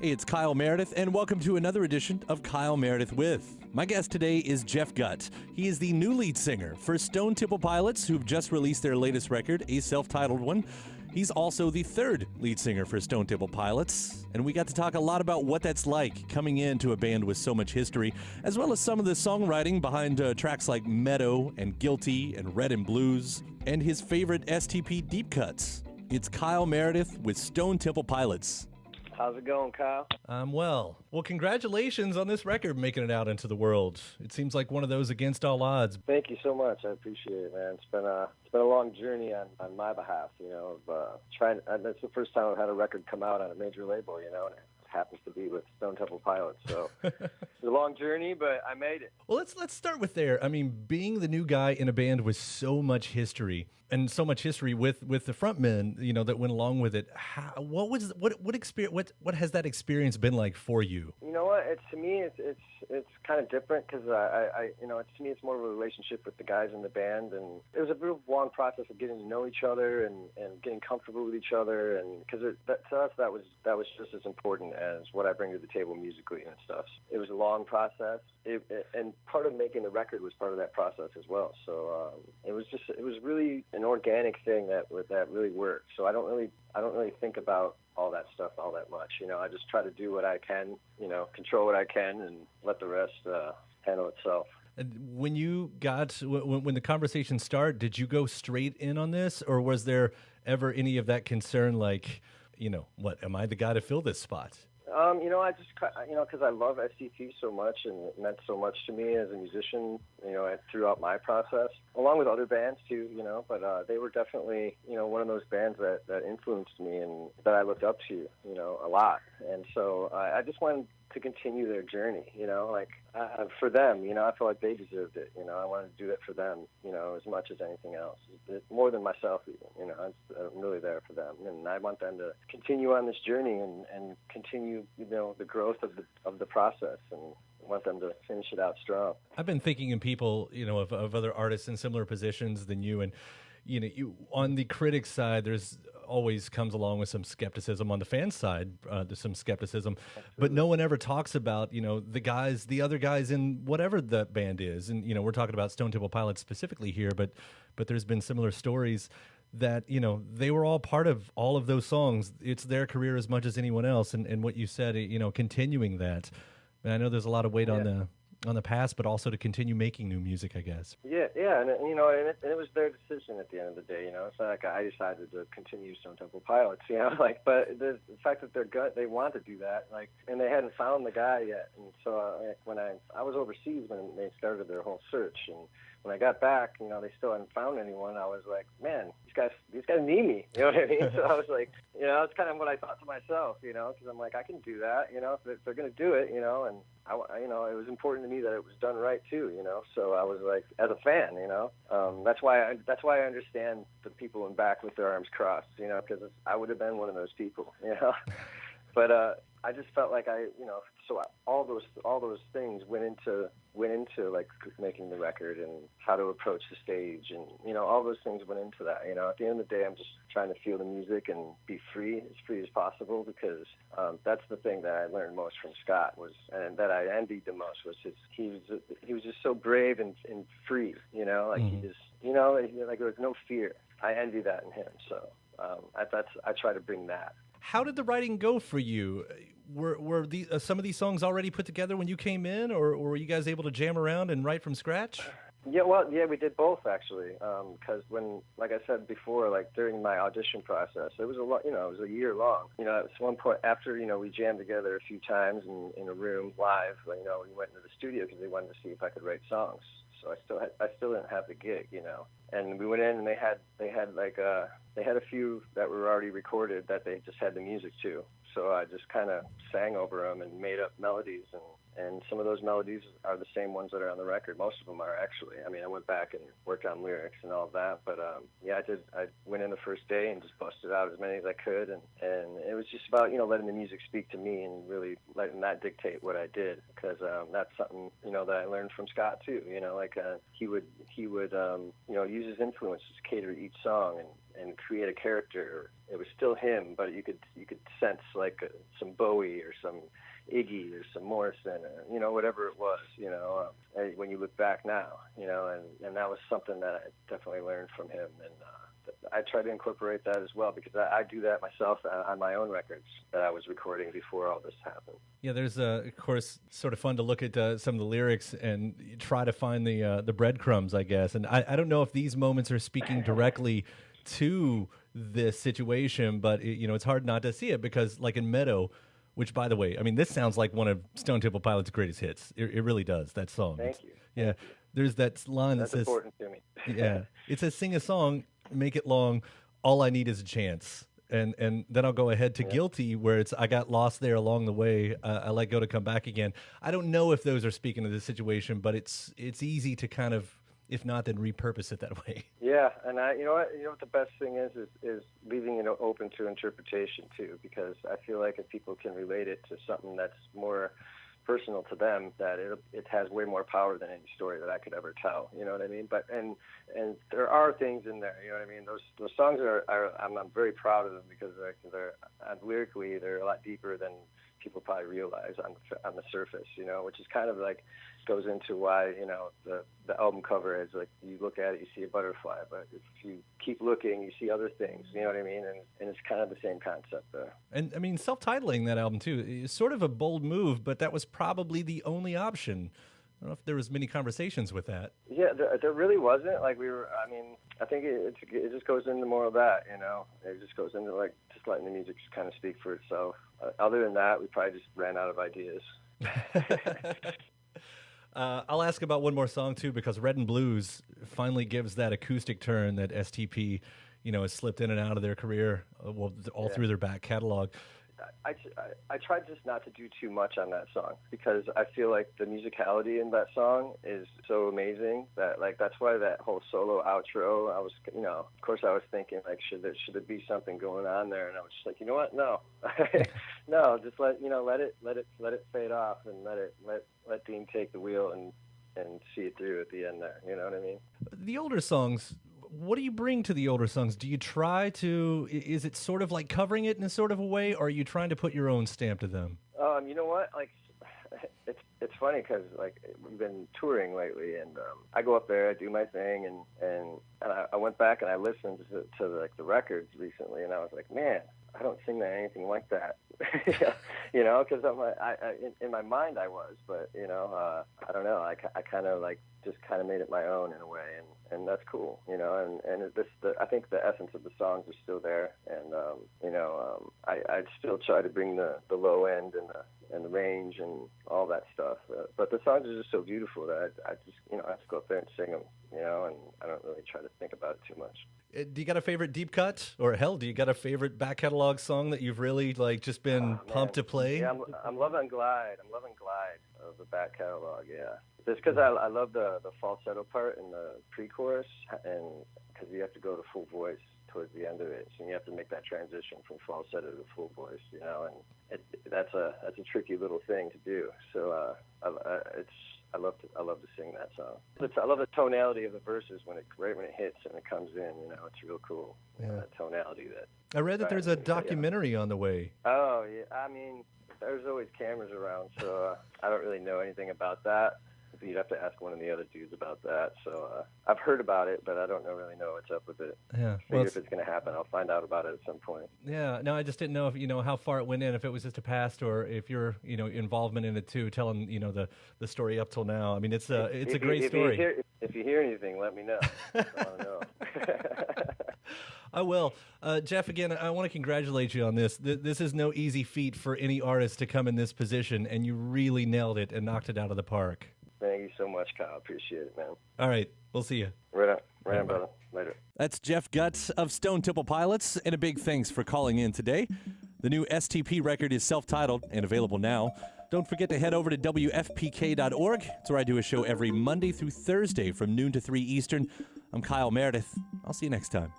Hey, it's Kyle Meredith, and welcome to another edition of Kyle Meredith With. My guest today is Jeff Gutt. He is the new lead singer for Stone Temple Pilots, who've just released their latest record, a self-titled one. He's also the third lead singer for Stone Temple Pilots, and we got to talk a lot about what that's like coming into a band with so much history, as well as some of the songwriting behind tracks like Meadow and Guilty and Red and Blues, and his favorite STP deep cuts. It's Kyle Meredith with Stone Temple Pilots. How's it going, Kyle? I'm well. Well, congratulations on this record making it out into the world. It seems like one of those against all odds. Thank you so much. I appreciate it, man. It's been a long journey on my behalf, of trying. That's the first time I've had a record come out on a major label, and it happens to be with Stone Temple Pilots. So it's a long journey, but I made it. Well, let's start with there. I mean, being the new guy in a band with so much history and so much history with the frontmen, that went along with it. What has that experience been like for you? You know what? To me, it's kind of different because to me, it's more of a relationship with the guys in the band, and it was a real long process of getting to know each other and getting comfortable with each other, and because to us that was just as important as what I bring to the table musically and stuff. It was a long process, and part of making the record was part of that process as well. So it was really an organic thing that really worked. So I don't really think about all that stuff all that much. I just try to do what I can, control what I can, and let the rest handle itself. And when when the conversation started, did you go straight in on this, or was there ever any of that concern, like, what, am I the guy to fill this spot? I just, because I love SCP so much, and it meant so much to me as a musician, throughout my process, along with other bands too, but they were definitely, one of those bands that influenced me and that I looked up to, a lot. And so I just wanted to continue their journey, for them, I feel like they deserved it, I wanted to do it for them, as much as anything else, more than myself even, I'm really there for them, and I want them to continue on this journey and continue, the growth of the process, and want them to finish it out strong. I've been thinking in people, of other artists in similar positions than you, and you on the critic side, there's always comes along with some skepticism. On the fan side, there's some skepticism. Absolutely. But no one ever talks about, the other guys in whatever the band is. And, we're talking about Stone Temple Pilots specifically here, but there's been similar stories that, they were all part of all of those songs. It's their career as much as anyone else. And what you said, continuing that. And I know there's a lot of weight on the past, but also to continue making new music, I guess. Yeah, and it was their decision at the end of the day. It's not like I decided to continue Stone Temple Pilots, but the fact that their gut, they want to do that, and they hadn't found the guy yet. And so when I was overseas when they started their whole search, and when I got back, they still hadn't found anyone. I was like, man, these guys need me. You know what I mean? So I was like, it's kind of what I thought to myself, because I'm like, I can do that, if they're going to do it, and I, it was important to me that it was done right too, So I was like, as a fan, that's why I understand the people in back with their arms crossed, because I would have been one of those people, But I just felt like so all those things went into like making the record and how to approach the stage, and all those things went into that. At the end of the day, I'm just trying to feel the music and be free as possible, because that's the thing that I learned most from Scott and that I envied the most was he was just so brave and free. He just like there was no fear. I envy that in him. So I try to bring that. How did the writing go for you? Were some of these songs already put together when you came in, or were you guys able to jam around and write from scratch? Yeah, we did both actually. Because when, like I said before, during my audition process, it was it was a year long. At one point after we jammed together a few times in a room live. We went into the studio because they wanted to see if I could write songs. So I still didn't have the gig, And we went in and they had a few that were already recorded that they just had the music to. So I just kind of sang over them and made up melodies, and some of those melodies are the same ones that are on the record. Most of them are actually. I mean, I went back and worked on lyrics and all of that, but I did. I went in the first day and just busted out as many as I could, and it was just about letting the music speak to me and really letting that dictate what I did, because that's something that I learned from Scott too. He would use his influences to cater each song and create a character. It was still him, but you could sense like some Bowie or some Iggy or some Morrison, or, you know, whatever it was, you know, when you look back now, you know, and that was something that I definitely learned from him. And I try to incorporate that as well, because I do that myself on my own records that I was recording before all this happened. Yeah, there's, of course, sort of fun to look at some of the lyrics and try to find the breadcrumbs, I guess. And I don't know if these moments are speaking directly to this situation, but, you know, it's hard not to see it because, like in Meadow, which, by the way, I mean, this sounds like one of Stone Temple Pilots' greatest hits. It really does, that song. Thank you. Yeah, Thank you. There's that line that says... That's important to me. Yeah, it says, sing a song, make it long, all I need is a chance. And then I'll go ahead to Guilty, where it's, I got lost there along the way, I let go to come back again. I don't know if those are speaking to this situation, but it's easy to kind of, if not, then repurpose it that way. Yeah, and you know what the best thing is leaving it open to interpretation too, because I feel like if people can relate it to something that's more personal to them, that it has way more power than any story that I could ever tell. You know what I mean? But and there are things in there. You know what I mean? Those songs are I'm very proud of them, because they're lyrically they're a lot deeper than people probably realize on the surface. You know, which is kind of like goes into why, you know, the album cover is like, you look at it, you see a butterfly, but if you keep looking, you see other things. You know what I mean? And it's kind of the same concept there. And I mean, self-titling that album too is sort of a bold move, but that was probably the only option. I don't know if there was many conversations with that. Yeah, there really wasn't. Like I mean, I think it just goes into more of that, you know. It just goes into like just letting the music just kind of speak for itself. Other than that, we probably just ran out of ideas. I'll ask about one more song too, because Red and Blues finally gives that acoustic turn that STP, you know, has slipped in and out of their career, through their back catalog. I tried just not to do too much on that song, because I feel like the musicality in that song is so amazing that, like, that's why that whole solo outro, I was, you know, of course I was thinking, like, should there be something going on there? And I was just like, you know what? No, no, just let it fade off, and let Dean take the wheel and see it through at the end there. You know what I mean? The older songs, what do you bring to the older songs? Do you try to, is it sort of like covering it in a sort of a way, or are you trying to put your own stamp to them? You know what? Like, it's funny because, like, we've been touring lately, and I go up there, I do my thing, and I went back and I listened to like the records recently, and I was like, man, I don't sing that anything like that. You know, because in my mind I was, but, you know, I don't know. I kind of like just kind of made it my own in a way, and that's cool, you know. And I think the essence of the songs are still there, and you know, I'd still try to bring the low end and the range and all that stuff. But the songs are just so beautiful that I just, you know, I just go up there and sing them, you know, and I don't really try to think about it too much. Do you got a favorite deep cut, or hell, do you got a favorite back catalog song that you've really like just been pumped to play? Yeah, I'm loving Glide. I'm loving Glide of the back catalog. Yeah, just because I love the falsetto part in the pre-chorus, and because you have to go to full voice towards the end of it, so you have to make that transition from falsetto to full voice, you know, and that's a tricky little thing to do. So I love to sing that song. I love the tonality of the verses when it hits and it comes in. You know, it's real cool. Yeah. That tonality that. I read that there's a documentary on the way. Oh yeah, I mean, there's always cameras around, so I don't really know anything about that. You'd have to ask one of the other dudes about that. So I've heard about it, but I don't really know what's up with it. Yeah, if it's going to happen, I'll find out about it at some point. Yeah, no, I just didn't know if, you know, how far it went in, if it was just a past, or if your, you know, involvement in it too, telling, you know, the story up till now. I mean, it's a great story. If you hear anything, let me know. I want to know. I will. Jeff, again, I want to congratulate you on this. This is no easy feat for any artist to come in this position, and you really nailed it and knocked it out of the park. Thank you so much, Kyle. Appreciate it, man. All right. We'll see you. Right on, brother. Later. That's Jeff Gutt of Stone Temple Pilots, and a big thanks for calling in today. The new STP record is self-titled and available now. Don't forget to head over to WFPK.org. It's where I do a show every Monday through Thursday from noon to 3 Eastern. I'm Kyle Meredith. I'll see you next time.